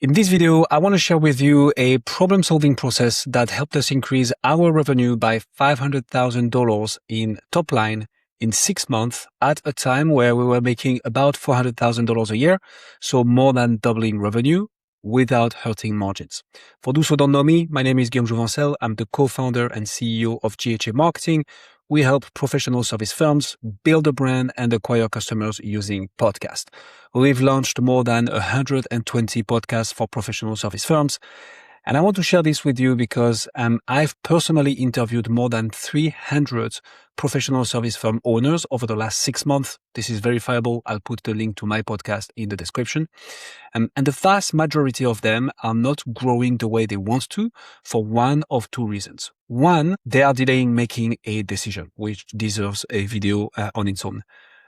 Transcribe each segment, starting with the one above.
In this video, I want to share with you a problem-solving process that helped us increase our revenue by $500,000 in top line in 6 months at a time where we were making about $400,000 a year, so more than doubling revenue without hurting margins. For those who don't know me, my name is Guillaume Jouvencel. I'm the co-founder and CEO of GHA Marketing. We help professional service firms build a brand and acquire customers using podcasts. We've launched more than 120 podcasts for professional service firms. And I want to share this with you because I've personally interviewed more than 300 professional service firm owners over the last 6 months. This is verifiable. I'll put the link to my podcast in the description. And the vast majority of them are not growing the way they want to for one of two reasons. One, they are delaying making a decision, which deserves a video on its own.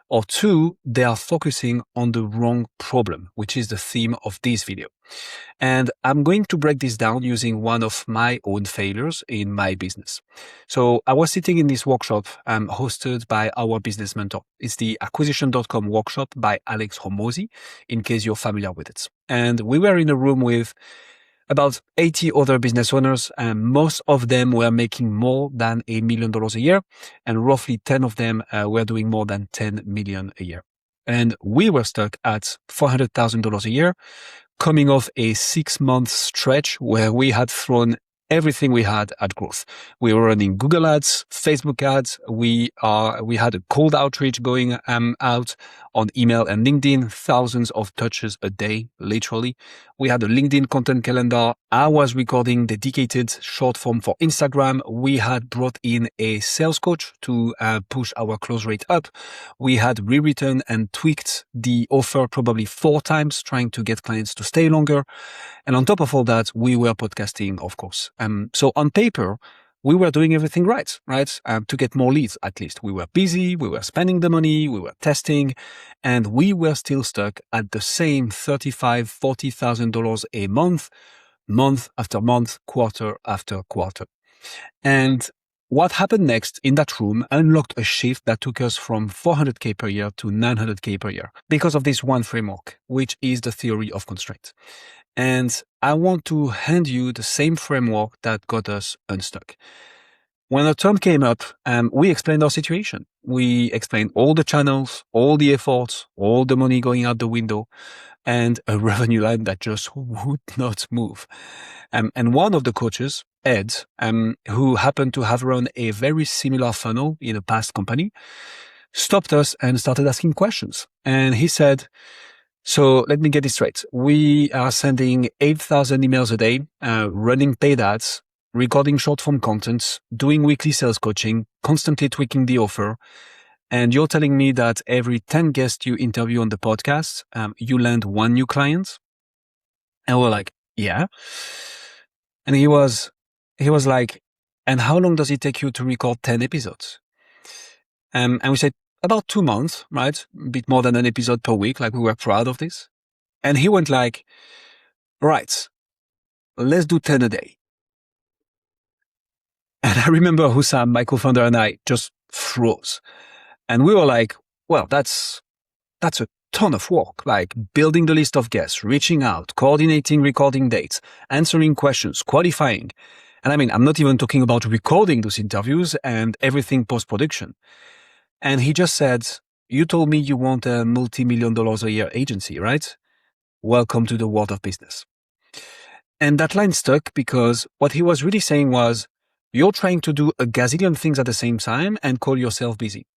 Or two, they are focusing on the wrong problem, which is the theme of this video. And I'm going to break this down using one of my own failures in my business. So I was sitting in this workshop hosted by our business mentor. It's the acquisition.com workshop by Alex Hormozi, in case you're familiar with it. And we were in a room with about 80 other business owners, and most of them were making more than $1 million a year, and roughly 10 of them were doing more than 10 million a year. And we were stuck at $400,000 a year, coming off a 6-month stretch where we had thrown everything we had at growth. We were running Google ads, Facebook ads. We had a cold outreach going out on email and LinkedIn, thousands of touches a day, literally. We had a LinkedIn content calendar. I was recording dedicated short form for Instagram. We had brought in a sales coach to push our close rate up. We had rewritten and tweaked the offer probably 4 times, trying to get clients to stay longer. And on top of all that, we were podcasting, of course. So on paper, we were doing everything right? To get more leads, at least. We were busy, we were spending the money, we were testing, and we were still stuck at the same $35,000, $40,000 a month after month, quarter after quarter. And what happened next in that room unlocked a shift that took us from $400K per year to $900K per year because of this one framework, which is the theory of constraint. And I want to hand you the same framework that got us unstuck. When a term came up, we explained our situation. We explained all the channels, all the efforts, all the money going out the window, and a revenue line that just would not move. And one of the coaches, Ed, who happened to have run a very similar funnel in a past company, stopped us and started asking questions. And he said, so let me get this straight. We are sending 8,000 emails a day, running paid ads, recording short-form content, doing weekly sales coaching, constantly tweaking the offer. And you're telling me that every 10 guests you interview on the podcast, you land 1 new client? And we're like, yeah. And he was like, and how long does it take you to record 10 episodes? And we said, about 2 months, right? A bit more than an episode per week. Like, we were proud of this. And he went like, right, let's do 10 a day. And I remember Hussam, my co-founder, and I just froze. And we were like, well, that's a ton of work, like building the list of guests, reaching out, coordinating recording dates, answering questions, qualifying. And I mean, I'm not even talking about recording those interviews and everything post-production. And he just said, you told me you want a multi-million-dollar a year agency, right? Welcome to the world of business. And that line stuck because what he was really saying was, you're trying to do a gazillion things at the same time and call yourself busy.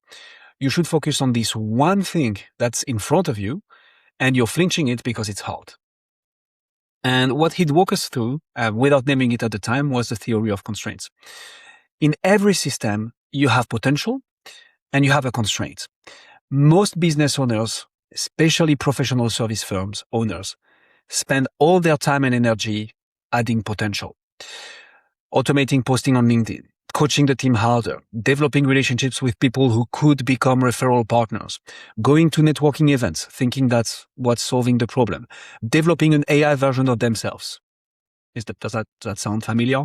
You should focus on this one thing that's in front of you, and you're flinching it because it's hard. And what he'd walk us through, without naming it at the time, was the theory of constraints. In every system, you have potential and you have a constraint. Most business owners, especially professional service firms owners, spend all their time and energy adding potential. Automating posting on LinkedIn, coaching the team harder, developing relationships with people who could become referral partners, going to networking events, thinking that's what's solving the problem, developing an AI version of themselves. Does that sound familiar?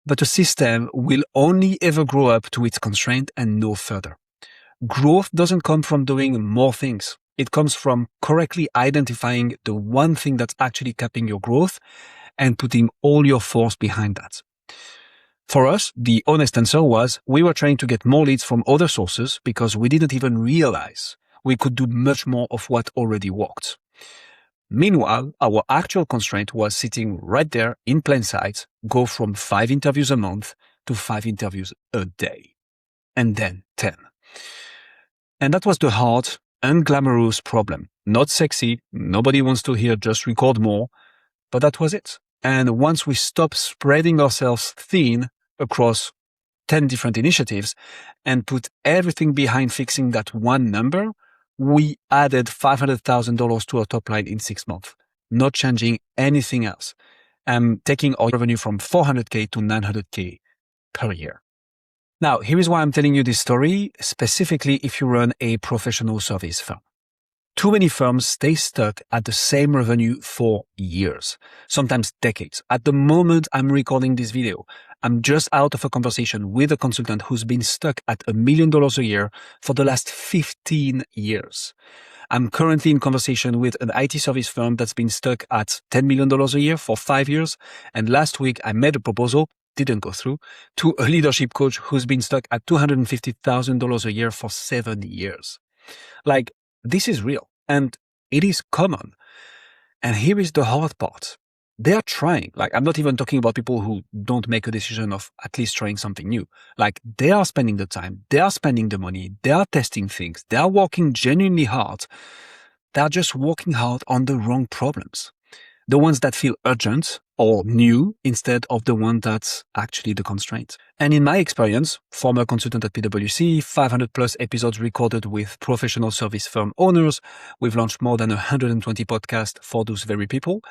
But a system will only ever grow up to its constraint and no further. Growth doesn't come from doing more things. It comes from correctly identifying the one thing that's actually capping your growth and putting all your force behind that. For us, the honest answer was we were trying to get more leads from other sources because we didn't even realize we could do much more of what already worked. Meanwhile, our actual constraint was sitting right there in plain sight, go from 5 interviews a month to 5 interviews a day, and then 10. And that was the hard, unglamorous problem. Not sexy, nobody wants to hear just record more, but that was it. And once we stopped spreading ourselves thin across 10 different initiatives and put everything behind fixing that one number, we added $500,000 to our top line in 6 months, not changing anything else, taking our revenue from $400K to $900K per year. Now, here is why I'm telling you this story, specifically if you run a professional service firm. Too many firms stay stuck at the same revenue for years, sometimes decades. At the moment I'm recording this video, I'm just out of a conversation with a consultant who's been stuck at $1 million a year for the last 15 years. I'm currently in conversation with an IT service firm that's been stuck at $10 million a year for 5 years. And last week I made a proposal, didn't go through, to a leadership coach who's been stuck at $250,000 a year for 7 years. Like, this is real and it is common. And here is the hard part. They are trying. Like, I'm not even talking about people who don't make a decision of at least trying something new. Like, they are spending the time, they are spending the money, they are testing things, they are working genuinely hard. They are just working hard on the wrong problems. The ones that feel urgent or new instead of the one that's actually the constraint. And in my experience, former consultant at PwC, 500 plus episodes recorded with professional service firm owners, we've launched more than 120 podcasts for those very people.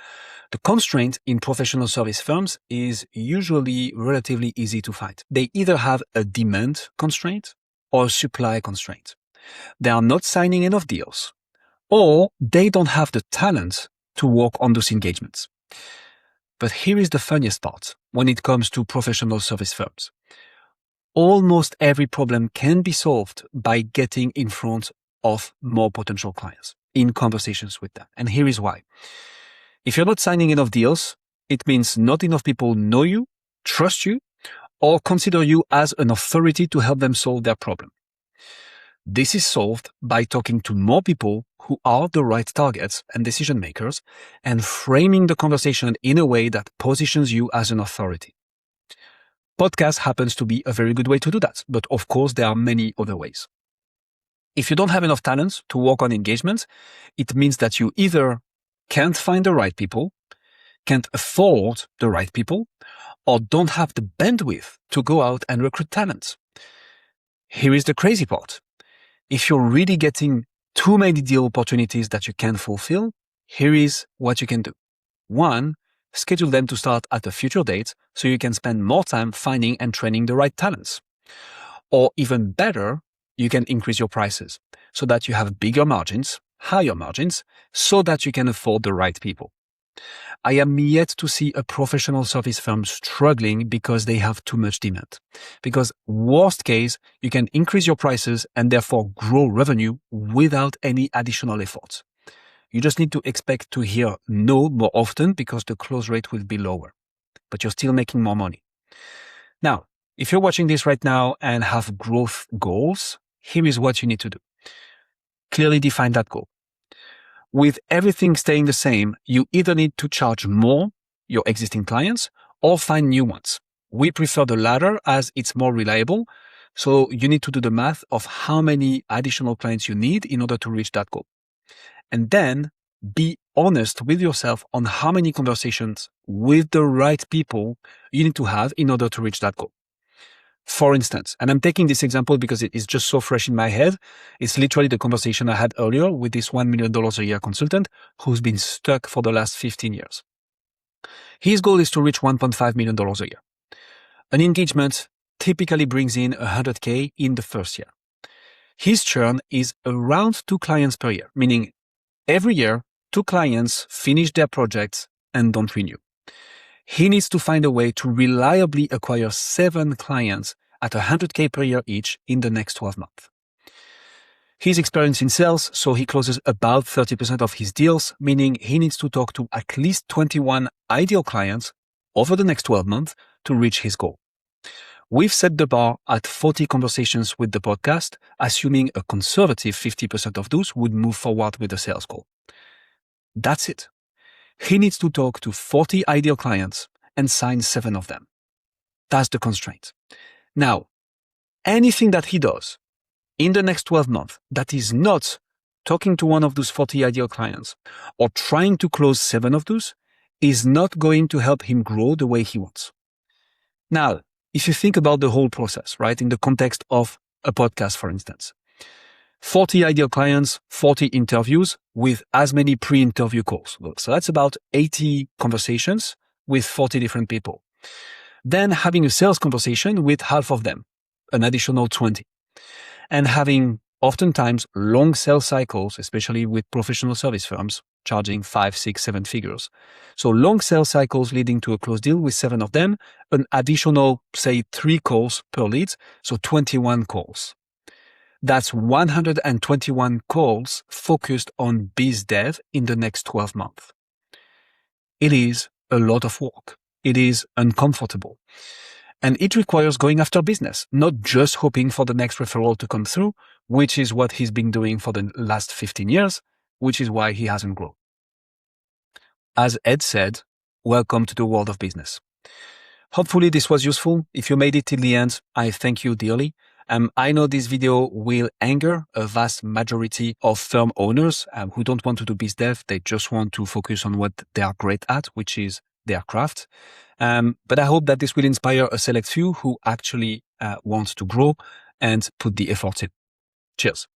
The constraint in professional service firms is usually relatively easy to find. They either have a demand constraint or a supply constraint. They are not signing enough deals, or they don't have the talent to work on those engagements. But here is the funniest part when it comes to professional service firms. Almost every problem can be solved by getting in front of more potential clients in conversations with them. And here is why. If you're not signing enough deals, it means not enough people know you, trust you, or consider you as an authority to help them solve their problem. This is solved by talking to more people who are the right targets and decision makers and framing the conversation in a way that positions you as an authority. Podcast happens to be a very good way to do that, but of course there are many other ways. If you don't have enough talent to work on engagement, it means that you either can't find the right people, can't afford the right people, or don't have the bandwidth to go out and recruit talent. Here is the crazy part. If you're really getting too many deal opportunities that you can't fulfill, here is what you can do. 1, schedule them to start at a future date so you can spend more time finding and training the right talents. Or even better, you can increase your prices so that you have bigger margins, higher margins, so that you can afford the right people. I am yet to see a professional service firm struggling because they have too much demand. Because worst case, you can increase your prices and therefore grow revenue without any additional effort. You just need to expect to hear no more often because the close rate will be lower, but you're still making more money. Now, if you're watching this right now and have growth goals, here is what you need to do. Clearly define that goal. With everything staying the same, you either need to charge more your existing clients or find new ones. We prefer the latter as it's more reliable. So you need to do the math of how many additional clients you need in order to reach that goal. And then be honest with yourself on how many conversations with the right people you need to have in order to reach that goal. For instance, and I'm taking this example because it is just so fresh in my head, it's literally the conversation I had earlier with this $1 million a year consultant who's been stuck for the last 15 years. His goal is to reach $1.5 million a year. An engagement typically brings in $100K in the first year. His churn is around 2 clients per year, meaning every year, 2 clients finish their projects and don't renew. He needs to find a way to reliably acquire 7 clients at $100K per year each in the next 12 months. He's experienced in sales, so he closes about 30% of his deals, meaning he needs to talk to at least 21 ideal clients over the next 12 months to reach his goal. We've set the bar at 40 conversations with the podcast, assuming a conservative 50% of those would move forward with a sales call. That's it. He needs to talk to 40 ideal clients and sign 7 of them. That's the constraint. Now, anything that he does in the next 12 months that is not talking to one of those 40 ideal clients or trying to close 7 of those is not going to help him grow the way he wants. Now, if you think about the whole process, right, in the context of a podcast, for instance, 40 ideal clients, 40 interviews with as many pre-interview calls. So that's about 80 conversations with 40 different people. Then having a sales conversation with half of them, an additional 20. And having oftentimes long sales cycles, especially with professional service firms, charging 5, 6, 7 figures. So long sales cycles leading to a closed deal with 7 of them, an additional, say, 3 calls per lead, so 21 calls. That's 121 calls focused on biz dev in the next 12 months. It is a lot of work. It is uncomfortable. And it requires going after business, not just hoping for the next referral to come through, which is what he's been doing for the last 15 years, which is why he hasn't grown. As Ed said, welcome to the world of business. Hopefully this was useful. If you made it till the end, I thank you dearly. I know this video will anger a vast majority of firm owners who don't want to do biz dev. They just want to focus on what they are great at, which is their craft. But I hope that this will inspire a select few who actually want to grow and put the effort in. Cheers.